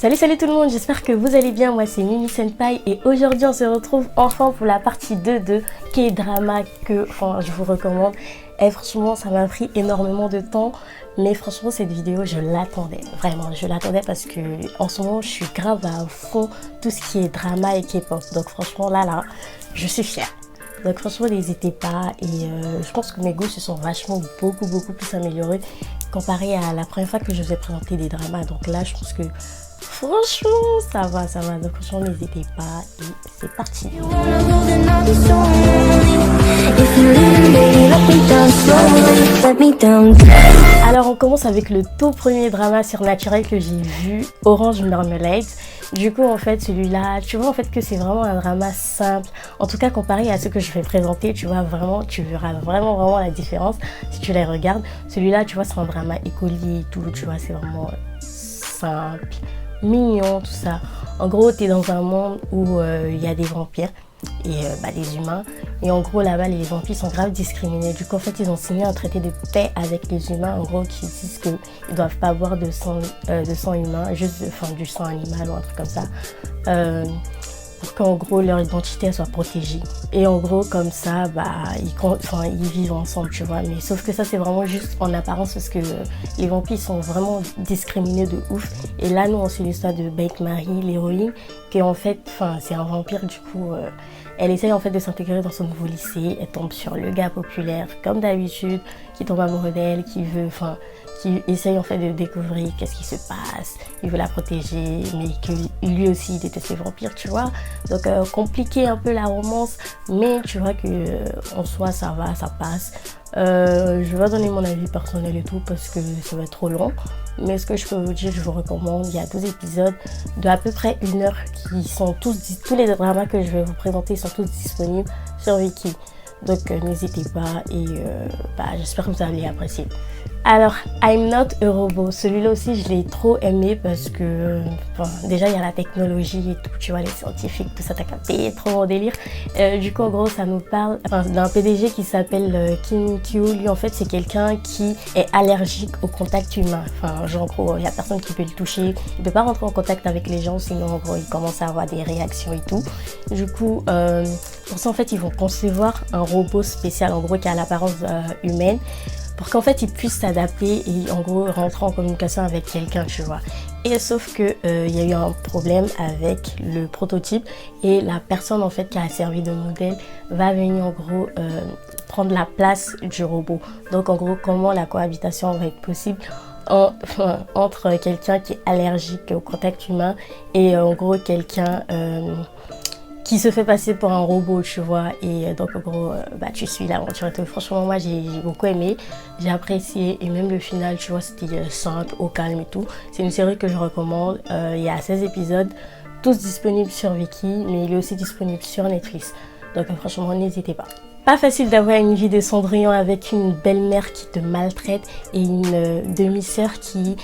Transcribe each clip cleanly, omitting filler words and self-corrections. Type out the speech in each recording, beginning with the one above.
Salut tout le monde, j'espère que vous allez bien, moi c'est Mimi Senpai et aujourd'hui on se retrouve enfin pour la partie 2 de K-drama que je vous recommande. Et franchement ça m'a pris énormément de temps, mais franchement cette vidéo je l'attendais, vraiment je l'attendais parce que en ce moment je suis grave à fond tout ce qui est drama et K-pop, donc franchement là je suis fière. Donc franchement n'hésitez pas et je pense que mes goûts se sont vachement beaucoup plus améliorés comparé à la première fois que je vous ai présenté des dramas, donc là je pense que franchement, ça va. Donc, franchement, n'hésitez pas. Et c'est parti. Alors, on commence avec le tout premier drama surnaturel que j'ai vu, Orange Marmalade. Du coup, en fait, celui-là, tu vois en fait que c'est vraiment un drama simple. En tout cas, comparé à ce que je vais présenter, tu verras vraiment la différence si tu les regardes. Celui-là, tu vois, c'est un drama écolier et tout, tu vois, c'est vraiment simple, mignon, tout ça. En gros, tu es dans un monde où il y a des vampires et des humains. Et en gros, là-bas, les vampires sont grave discriminés. Du coup, en fait, ils ont signé un traité de paix avec les humains. En gros, qui disent qu'ils ne doivent pas boire de sang humain, juste du sang animal ou un truc comme ça. Pour qu'en gros leur identité soit protégée. Et en gros comme ça, ils vivent ensemble, tu vois. Mais sauf que ça c'est vraiment juste en apparence parce que les vampires sont vraiment discriminés de ouf. Et là nous on suit l'histoire de Baek Marie, l'héroïne, qui en fait, c'est un vampire du coup. Elle essaye en fait de s'intégrer dans son nouveau lycée. Elle tombe sur le gars populaire comme d'habitude, qui tombe amoureux d'elle, qui essaye en fait de découvrir qu'est-ce qui se passe. Il veut la protéger, mais que lui aussi il déteste les vampires, tu vois. Donc compliqué un peu la romance, mais tu vois que en soi ça va, ça passe. Je vais donner mon avis personnel et tout parce que ça va être trop long. Mais ce que je peux vous dire, je vous recommande, il y a 12 épisodes de à peu près 1 heure qui sont tous les dramas que je vais vous présenter sont tous disponibles sur Viki. Donc n'hésitez pas et j'espère que vous allez apprécier. Alors, I'm Not a Robot, celui-là aussi je l'ai trop aimé parce que déjà il y a la technologie et tout, tu vois, les scientifiques, tout ça, t'as capté, trop mon délire. Du coup en gros ça nous parle d'un PDG qui s'appelle Kim Kyu. Lui en fait c'est quelqu'un qui est allergique au contact humain. En gros il y a personne qui peut le toucher, il peut pas rentrer en contact avec les gens sinon en gros il commence à avoir des réactions et tout. Du coup pour ça en fait ils vont concevoir un robot spécial en gros qui a l'apparence humaine, pour qu'en fait il puisse s'adapter et en gros rentrer en communication avec quelqu'un, tu vois. Et sauf que il y a eu un problème avec le prototype et la personne en fait qui a servi de modèle va venir en gros prendre la place du robot. Donc en gros comment la cohabitation va être possible entre quelqu'un qui est allergique au contact humain et en gros quelqu'un qui se fait passer pour un robot, tu vois. Et donc en gros tu suis l'aventure et tout. Franchement moi j'ai beaucoup aimé, j'ai apprécié et même le final, tu vois, c'était simple, au calme et tout. C'est une série que je recommande. Il y a 16 épisodes, tous disponibles sur Viki, mais il est aussi disponible sur Netflix. Donc franchement n'hésitez pas. Pas facile d'avoir une vie de Cendrillon avec une belle-mère qui te maltraite et une demi-sœur qui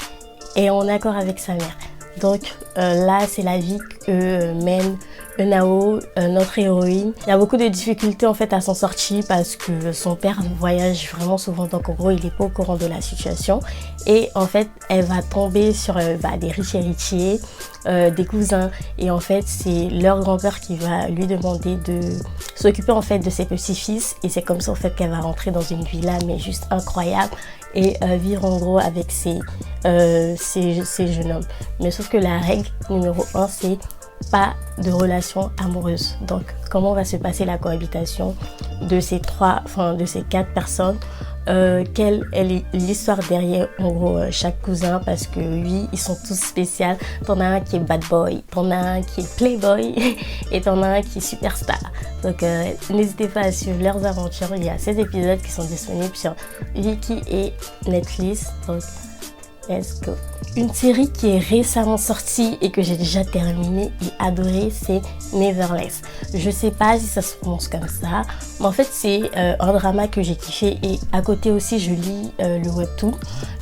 est en accord avec sa mère. Donc là c'est la vie que mène Eunao, notre héroïne. Il y a beaucoup de difficultés en fait à s'en sortir parce que son père voyage vraiment souvent, donc en gros il n'est pas au courant de la situation. Et en fait elle va tomber sur des riches héritiers, des cousins, et en fait c'est leur grand-père qui va lui demander de s'occuper en fait de ses petits-fils, et c'est comme ça en fait qu'elle va rentrer dans une villa mais juste incroyable et vivre en gros avec ces jeunes hommes. Mais sauf que la règle numéro 1 c'est pas de relation amoureuse. Donc comment va se passer la cohabitation de ces 4 personnes, quelle est l'histoire derrière en gros chaque cousin, parce que oui ils sont tous spéciaux. T'en as un qui est bad boy, t'en as un qui est playboy et t'en as un qui est superstar. Donc n'hésitez pas à suivre leurs aventures. Il y a 16 épisodes qui sont disponibles sur Viki et Netflix. Donc let's go. Une série qui est récemment sortie et que j'ai déjà terminée et adorée, c'est Neverless. Je sais pas si ça se prononce comme ça, mais en fait c'est un drama que j'ai kiffé, et à côté aussi je lis le webtoon.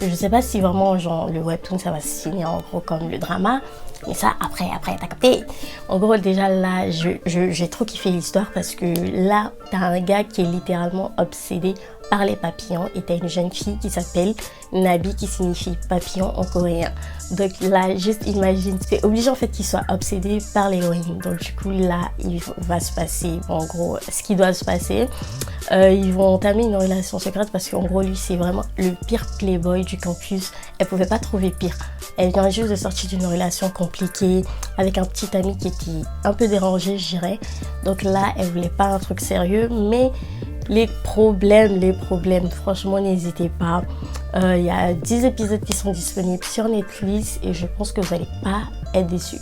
Je sais pas si vraiment genre le webtoon ça va se signer en gros comme le drama, mais ça après t'as capté. En gros déjà là j'ai trop kiffé l'histoire parce que là t'as un gars qui est littéralement obsédé par les papillons et t'as une jeune fille qui s'appelle Nabi qui signifie papillon en coréen. Donc là, juste imagine, c'est obligé en fait qu'il soit obsédé par l'héroïne. Donc du coup là, il va se passer, en gros, ce qui doit se passer. Ils vont entamer une relation secrète parce qu'en gros lui c'est vraiment le pire playboy du campus. Elle pouvait pas trouver pire. Elle vient juste de sortir d'une relation compliquée avec un petit ami qui était un peu dérangé, je dirais. Donc là, elle voulait pas un truc sérieux, mais les problèmes, franchement n'hésitez pas. Il y a 10 épisodes qui sont disponibles sur Netflix et je pense que vous n'allez pas être déçus.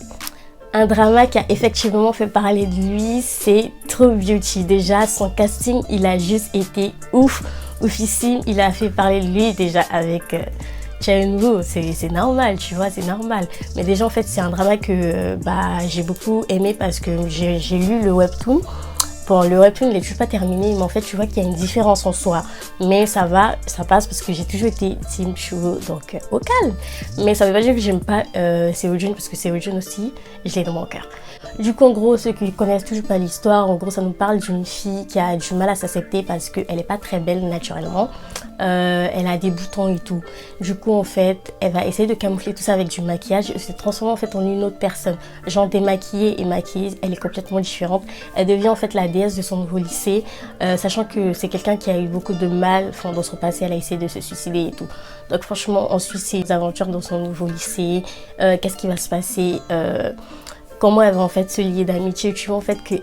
Un drama qui a effectivement fait parler de lui, c'est True Beauty. Déjà, son casting, il a juste été oufissime. Il a fait parler de lui déjà avec Chae-eun-woo. C'est normal, tu vois, c'est normal. Mais déjà, en fait, c'est un drama que j'ai beaucoup aimé parce que j'ai lu le webtoon. Bon, le webtoon, il n'est toujours pas terminé, mais en fait, tu vois qu'il y a une différence en soi. Mais ça va, ça passe parce que j'ai toujours été Team Choo, donc au calme. Mais ça veut pas dire que j'aime pas Seo-jun, parce que Seo-jun aussi, je l'ai dans mon cœur. Du coup, en gros, ceux qui connaissent toujours pas l'histoire, en gros, ça nous parle d'une fille qui a du mal à s'accepter parce qu'elle est pas très belle naturellement. Elle a des boutons et tout. Du coup, en fait, elle va essayer de camoufler tout ça avec du maquillage. Elle se transforme en fait en une autre personne. Genre démaquillée et maquillée, elle est complètement différente. Elle devient en fait la déesse de son nouveau lycée, sachant que c'est quelqu'un qui a eu beaucoup de mal dans son passé. Elle a essayé de se suicider et tout. Donc franchement, on suit ses aventures dans son nouveau lycée. Qu'est-ce qui va se passer, comment elle va en fait se lier d'amitié. Tu vois en fait que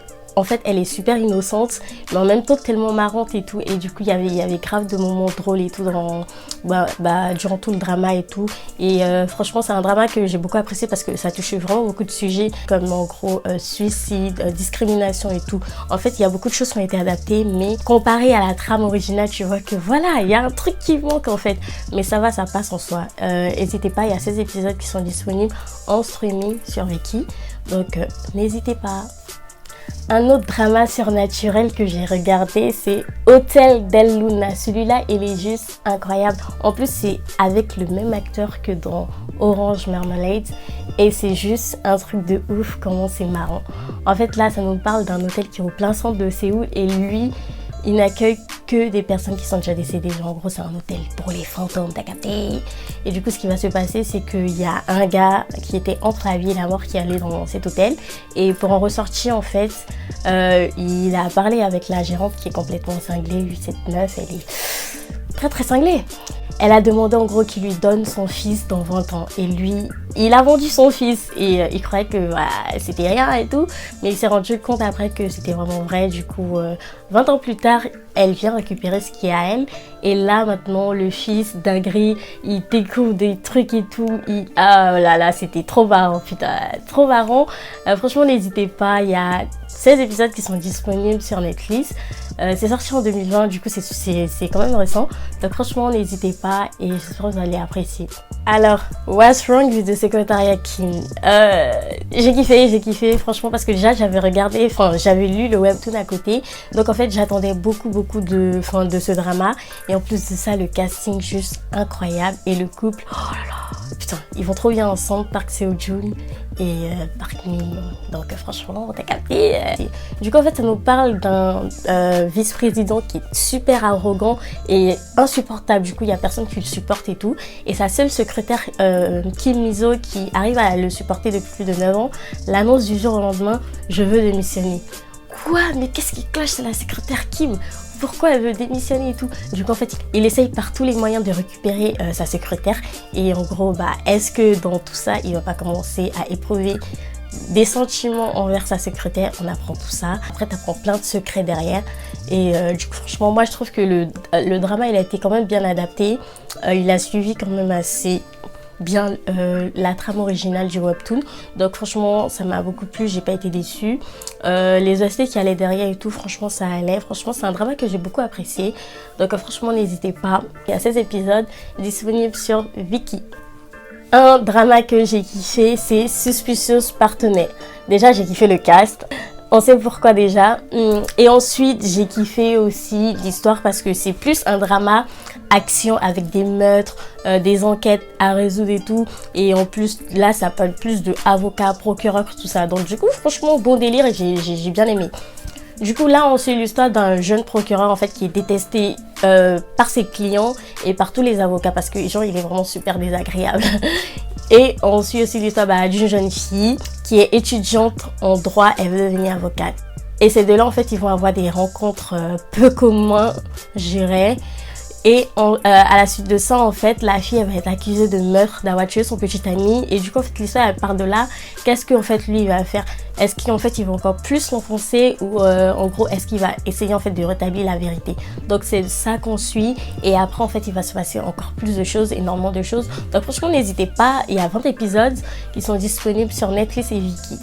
elle est super innocente, mais en même temps tellement marrante et tout. Et du coup, il y avait grave de moments drôles et tout durant tout le drama et tout. Et franchement, c'est un drama que j'ai beaucoup apprécié parce que ça touche vraiment beaucoup de sujets comme en gros suicide, discrimination et tout. En fait, il y a beaucoup de choses qui ont été adaptées, mais comparé à la trame originale, tu vois que voilà, il y a un truc qui manque en fait. Mais ça va, ça passe en soi. N'hésitez pas, il y a 16 épisodes qui sont disponibles en streaming sur Viki. Donc, n'hésitez pas. Un autre drama surnaturel que j'ai regardé, c'est Hotel del Luna. Celui-là, il est juste incroyable. En plus, c'est avec le même acteur que dans Orange Marmalade. Et c'est juste un truc de ouf, comment c'est marrant. En fait, là, ça nous parle d'un hôtel qui est au plein centre de Séoul. Et lui, il n'accueille que des personnes qui sont déjà décédées. Genre, en gros, c'est un hôtel pour les fantômes, t'as capté? Et du coup, ce qui va se passer, c'est qu'il y a un gars qui était entre la vie et la mort qui allait dans cet hôtel. Et pour en ressortir, en fait, il a parlé avec la gérante qui est complètement cinglée. Cette meuf, elle est très très cinglée. Elle a demandé en gros qu'il lui donne son fils dans 20 ans. Et lui, il a vendu son fils. Et il croyait que c'était rien et tout. Mais il s'est rendu compte après que c'était vraiment vrai. Du coup, 20 ans plus tard, elle vient récupérer ce qui est à elle. Et là, maintenant, le fils dinguerie, il découvre des trucs et tout. Ah là là, c'était trop marrant, putain. Trop marrant. Franchement, n'hésitez pas. Il y a 16 épisodes qui sont disponibles sur Netflix. C'est sorti en 2020, du coup c'est quand même récent. Donc franchement, n'hésitez pas et j'espère que vous allez apprécier. Alors, What's Wrong with the Secretariat Kim? J'ai kiffé franchement parce que déjà j'avais lu le webtoon à côté. Donc en fait j'attendais beaucoup de ce drama. Et en plus de ça, le casting juste incroyable. Et le couple, oh là là, putain, ils vont trop bien ensemble, Park Seo-joon et Park Min. Donc franchement, t'as capté. Du coup en fait ça nous parle d'un vice-président qui est super arrogant et insupportable. Du coup il y a personne qui le supporte et tout. Et sa seule secrétaire Kim Miso, qui arrive à le supporter depuis plus de 9 ans, l'annonce du jour au lendemain: je veux démissionner. Quoi? Mais qu'est-ce qui cloche? C'est la secrétaire Kim. Pourquoi elle veut démissionner et tout? Du coup en fait il essaye par tous les moyens de récupérer sa secrétaire. Et en gros est-ce que dans tout ça il va pas commencer à éprouver des sentiments envers sa secrétaire? On apprend tout ça. Après t'apprends plein de secrets derrière. Et du coup franchement moi je trouve que le drama il a été quand même bien adapté. Il a suivi quand même assez bien la trame originale du webtoon. Donc franchement ça m'a beaucoup plu, j'ai pas été déçue. Les aspects qui allaient derrière et tout, franchement ça allait. Franchement c'est un drama que j'ai beaucoup apprécié. Donc franchement n'hésitez pas. Il y a 16 épisodes disponibles sur Viki. Un drama que j'ai kiffé, c'est Suspicious Partner. Déjà j'ai kiffé le cast. On sait pourquoi déjà. Et ensuite, j'ai kiffé aussi l'histoire parce que c'est plus un drama action avec des meurtres, des enquêtes à résoudre et tout. Et en plus, là, ça parle plus de avocats, procureurs, tout ça. Donc du coup, franchement, bon délire et j'ai bien aimé. Du coup là on suit l'histoire d'un jeune procureur en fait qui est détesté par ses clients et par tous les avocats parce que genre il est vraiment super désagréable. Et on suit aussi l'histoire d'une jeune fille qui est étudiante en droit, elle veut devenir avocate. Et ces deux-là en fait ils vont avoir des rencontres peu communes, je dirais. Et à la suite de ça, en fait, la fille elle va être accusée de meurtre, d'avoir tué son petit ami. Et du coup, en fait, l'histoire elle part de là. Qu'est-ce qu'en fait lui il va faire? Est-ce qu'en fait il va encore plus l'enfoncer ou en gros est-ce qu'il va essayer en fait de rétablir la vérité? Donc c'est ça qu'on suit. Et après en fait il va se passer encore plus de choses, énormément de choses. Donc franchement n'hésitez pas, il y a 20 épisodes qui sont disponibles sur Netflix et Viki.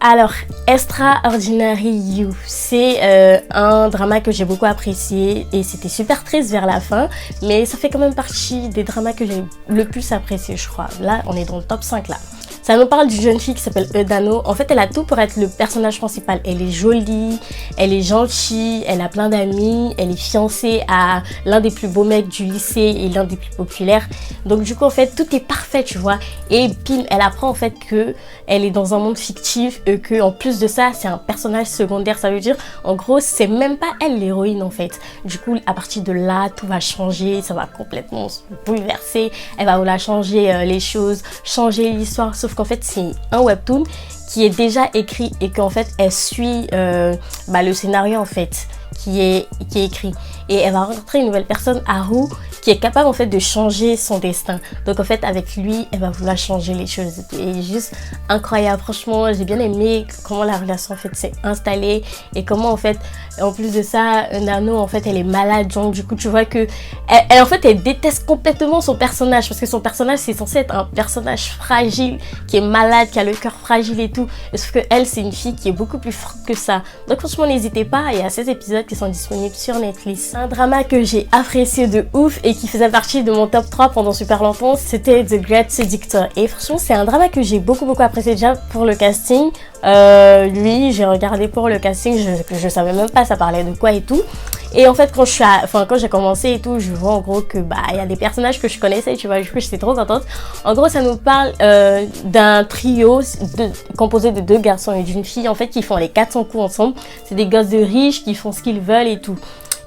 Alors, Extraordinary You, c'est un drama que j'ai beaucoup apprécié et c'était super triste vers la fin, mais ça fait quand même partie des dramas que j'ai le plus apprécié, je crois. Là, on est dans le top 5 là. Ça nous parle d'une jeune fille qui s'appelle Eudano. En fait, elle a tout pour être le personnage principal. Elle est jolie, elle est gentille, elle a plein d'amis, elle est fiancée à l'un des plus beaux mecs du lycée et l'un des plus populaires. Donc du coup, en fait, tout est parfait, tu vois. Et pile, elle apprend en fait que elle est dans un monde fictif et que en plus de ça, c'est un personnage secondaire. Ça veut dire, en gros, c'est même pas elle l'héroïne en fait. Du coup, à partir de là, tout va changer, ça va complètement se bouleverser. Elle va vouloir changer les choses, changer l'histoire. Sauf qu'en fait c'est un webtoon qui est déjà écrit et qu'en fait elle suit le scénario en fait qui est écrit et elle va rencontrer une nouvelle personne, Haru, qui est capable en fait de changer son destin. Donc en fait avec lui elle va vouloir changer les choses et juste incroyable. Franchement j'ai bien aimé comment la relation en fait s'est installée et comment en fait en plus de ça Nano en fait elle est malade, donc du coup tu vois que elle en fait elle déteste complètement son personnage parce que son personnage c'est censé être un personnage fragile qui est malade, qui a le cœur fragile et tout, sauf que elle c'est une fille qui est beaucoup plus forte que ça. Donc franchement n'hésitez pas, il y a 16 épisodes qui sont disponibles sur Netflix. Un drama que j'ai apprécié de ouf et qui faisait partie de mon top 3 pendant super longtemps, c'était The Great Seductor. Et franchement c'est un drama que j'ai beaucoup apprécié déjà pour le casting. Lui j'ai regardé pour le casting, je savais même pas ça parlait de quoi et tout. Et en fait quand j'ai commencé et tout, je vois en gros que il y a des personnages que je connaissais, tu vois, du coup j'étais trop contente. En gros ça nous parle d'un trio composé de 2 garçons et d'une fille en fait qui font les 400 coups ensemble. C'est des gosses de riches qui font ce qu'ils veulent et tout.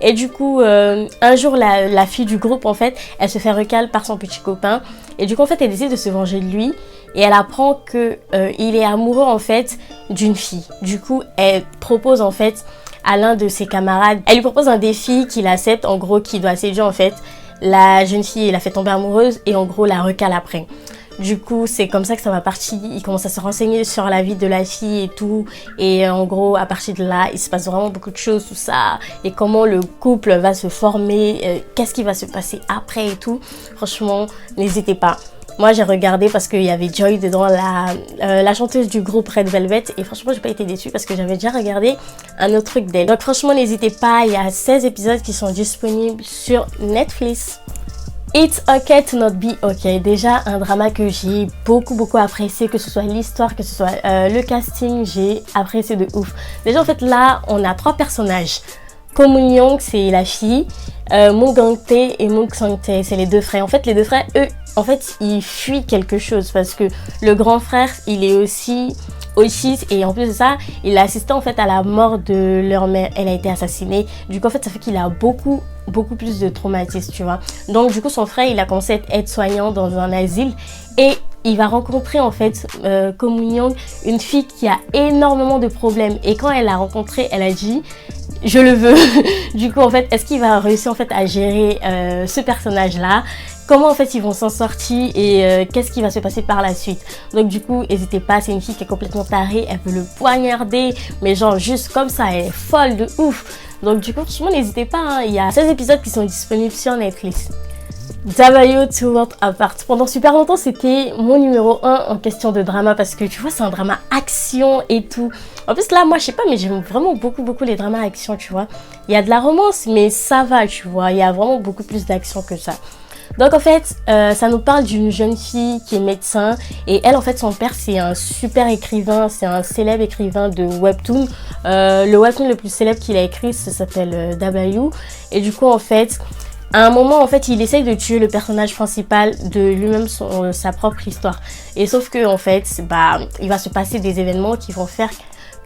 Et du coup, un jour, la fille du groupe, en fait, elle se fait recal par son petit copain. Et du coup, en fait, elle décide de se venger de lui. Et elle apprend que il est amoureux, en fait, d'une fille. Du coup, elle propose, en fait, à l'un de ses camarades, elle lui propose un défi qu'il accepte, en gros, qui doit séduire, en fait, la jeune fille. Il la fait tomber amoureuse et, en gros, la recale après. Du coup, c'est comme ça que ça va partir. Il commence à se renseigner sur la vie de la fille et tout. Et en gros, à partir de là, il se passe vraiment beaucoup de choses, tout ça. Et comment le couple va se former, qu'est-ce qui va se passer après et tout. Franchement, n'hésitez pas. Moi, j'ai regardé parce qu'il y avait Joy dedans, la chanteuse du groupe Red Velvet. Et franchement, j'ai pas été déçue parce que j'avais déjà regardé un autre truc d'elle. Donc franchement, n'hésitez pas. Il y a 16 épisodes qui sont disponibles sur Netflix. It's Okay to Not Be Okay, déjà un drama que j'ai beaucoup apprécié, que ce soit l'histoire, que ce soit le casting, j'ai apprécié de ouf. Déjà en fait là, on a 3 personnages. Ko Moon-young, c'est la fille, Moon Gang-tae et Moon Sang-tae, c'est les 2 frères. En fait les 2 frères, eux, en fait ils fuient quelque chose parce que le grand frère, il est aussi autistes et en plus de ça, il a assisté en fait à la mort de leur mère, elle a été assassinée. Du coup en fait ça fait qu'il a beaucoup plus de traumatisme, tu vois. Donc du coup son frère il a commencé à être aide-soignant dans un asile et il va rencontrer en fait Ko Moon-young, une fille qui a énormément de problèmes et quand elle l'a rencontré elle a dit je le veux. Du coup en fait est-ce qu'il va réussir en fait à gérer ce personnage là, comment en fait ils vont s'en sortir et qu'est-ce qui va se passer par la suite. Donc du coup n'hésitez pas, c'est une fille qui est complètement tarée, elle peut le poignarder mais genre juste comme ça, elle est folle de ouf. Donc du coup franchement n'hésitez pas, hein. Il y a 16 épisodes qui sont disponibles sur Netflix. Zabayo to World Apart. Pendant super longtemps c'était mon numéro 1 en question de drama parce que tu vois c'est un drama action et tout. En plus là moi je sais pas mais j'aime vraiment beaucoup les dramas action, tu vois. Il y a de la romance mais ça va, tu vois, il y a vraiment beaucoup plus d'action que ça. Donc en fait ça nous parle d'une jeune fille qui est médecin et elle en fait son père c'est un super écrivain, c'est un célèbre écrivain de webtoon. Le webtoon le plus célèbre qu'il a écrit ça s'appelle Dabayu et du coup en fait à un moment en fait il essaye de tuer le personnage principal de lui-même, sa propre histoire et sauf que en fait il va se passer des événements qui vont faire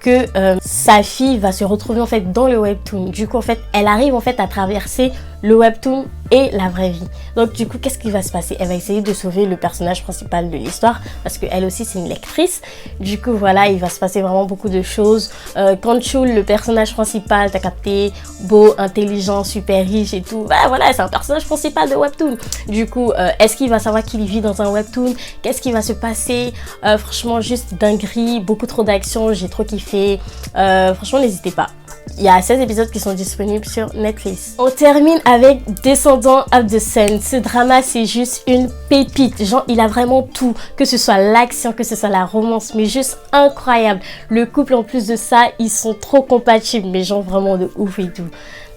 que sa fille va se retrouver en fait dans le webtoon. Du coup en fait elle arrive en fait à traverser le webtoon et la vraie vie. Donc du coup qu'est-ce qui va se passer? Elle va essayer de sauver le personnage principal de l'histoire parce qu'elle aussi c'est une lectrice. Du coup voilà, il va se passer vraiment beaucoup de choses. Quand Chul, le personnage principal, t'as capté, beau, intelligent, super riche et tout, bah voilà, c'est un personnage principal de webtoon. Du coup est-ce qu'il va savoir qu'il vit dans un webtoon? Qu'est-ce qui va se passer? Franchement juste dinguerie, beaucoup trop d'action, j'ai trop kiffé. Franchement n'hésitez pas. Il y a 16 épisodes qui sont disponibles sur Netflix. On termine avec Descendants of the Sun. Ce drama, c'est juste une pépite. Genre, il a vraiment tout. Que ce soit l'action, que ce soit la romance, mais juste incroyable. Le couple, en plus de ça, ils sont trop compatibles, mais genre vraiment de ouf et tout.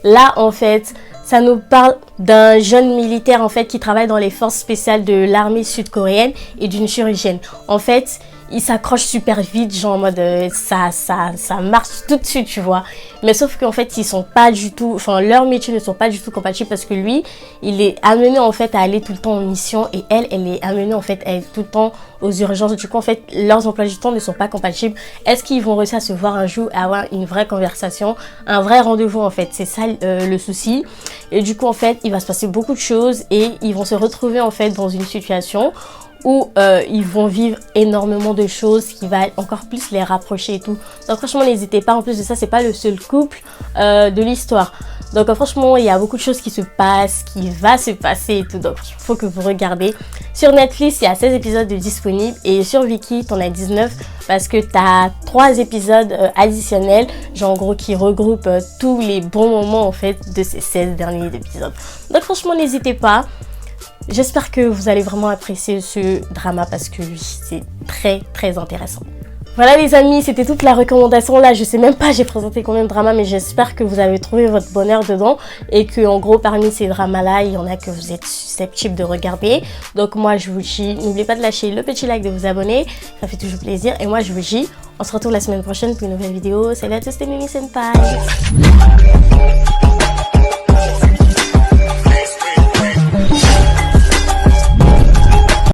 Là, en fait, ça nous parle d'un jeune militaire, en fait, qui travaille dans les forces spéciales de l'armée sud-coréenne et d'une chirurgienne. En fait, il s'accroche super vite, genre en mode ça marche tout de suite, tu vois. Mais sauf qu'en fait, ils sont pas du tout, enfin, leurs métiers ne sont pas du tout compatibles parce que lui, il est amené en fait à aller tout le temps en mission et elle est amenée en fait à être tout le temps aux urgences. Du coup, en fait, leurs emplois du temps ne sont pas compatibles. Est-ce qu'ils vont réussir à se voir un jour, à avoir une vraie conversation, un vrai rendez-vous en fait? C'est ça le souci. Et du coup, en fait, il va se passer beaucoup de choses et ils vont se retrouver en fait dans une situation où ils vont vivre énormément de choses qui va encore plus les rapprocher et tout. Donc franchement n'hésitez pas, en plus de ça c'est pas le seul couple de l'histoire. Donc franchement il y a beaucoup de choses qui se passent, qui va se passer et tout, donc il faut que vous regardez. Sur Netflix il y a 16 épisodes de disponibles et sur Viki t'en as 19 parce que t'as 3 épisodes additionnels, genre en gros qui regroupent tous les bons moments en fait de ces 16 derniers épisodes. Donc franchement n'hésitez pas. J'espère que vous allez vraiment apprécier ce drama parce que oui, c'est très très intéressant. Voilà les amis, c'était toute la recommandation. Là, je sais même pas j'ai présenté combien de dramas, mais j'espère que vous avez trouvé votre bonheur dedans et que en gros parmi ces dramas là, il y en a que vous êtes susceptibles de regarder. Donc moi je vous dis, n'oubliez pas de lâcher le petit like, de vous abonner, ça fait toujours plaisir. Et moi je vous dis, on se retrouve la semaine prochaine pour une nouvelle vidéo. Salut à tous, c'était Mimi Senpai.